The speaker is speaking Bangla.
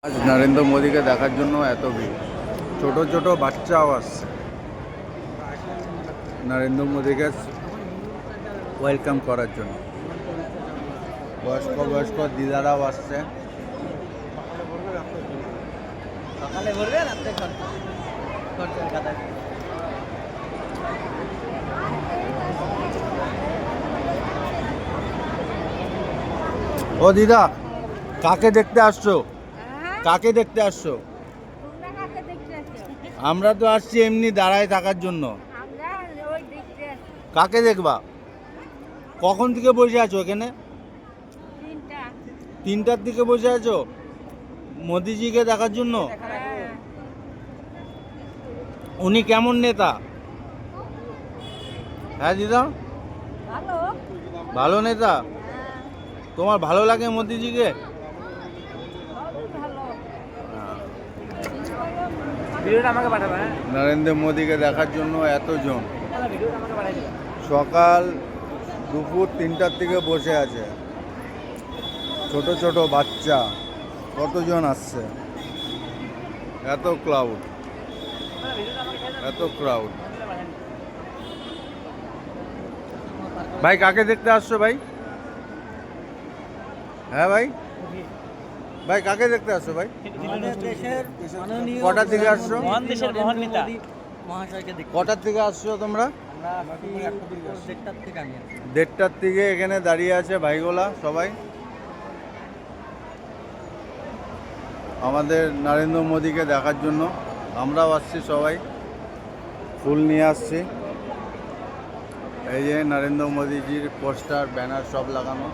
আজ নরেন্দ্র মোদীকে দেখার জন্য এত ভিড়, ছোট ছোট বাচ্চাও আসছে নরেন্দ্র মোদীকে ওয়েলকাম করার জন্য। বয়স্ক বয়স্ক দিদারাও আসছে। সকালে ভরবে রাত্রে খরচের খাতায়। ও দিদা, কাকে দেখতে আসছো? কাকে দেখতে আসছো? আমরা তো আসছি এমনি দাঁড়ায় থাকার জন্য। কাকে দেখবা? কখন থেকে বসে আছো এখানে? 3টার দিকে বসে আছো মোদিজিকে দেখার জন্য? উনি কেমন নেতা? হ্যাঁ দিদা, ভালো নেতা। তোমার ভালো লাগে মোদিজিকে? ভিডিওটা আমাকে পাঠাবে। নরেন্দ্র মোদীকে দেখার জন্য এতজন ভিডিওটা আমাকে পাঠিয়ে দেবে। সকাল দুপুর 3টার থেকে বসে আছে। ছোট ছোট বাচ্চা কতজন আসছে, এত ক্রাউড, এত ক্রাউড। ভাই কাকে দেখতে আসছো ভাই? হ্যাঁ ভাই, ভাই কাকে দেখতে আসছো ভাই? আমাদের দেশের মাননীয় কটার দিকে আসছো? মহান দেশের মহান নেতা মহাশয়কে দেখতে। কটার থেকে আসছো তোমরা? আমরা 1:30 থেকে আগে। 1:30টার থেকে এখানে দাঁড়িয়ে আছে ভাইগোলা সবাই। আমাদের নরেন্দ্র মোদীকে দেখার জন্য আমরাও আসছি, সবাই ফুল নিয়ে আসছি। এই যে নরেন্দ্র মোদীজির পোস্টার ব্যানার সব লাগানো।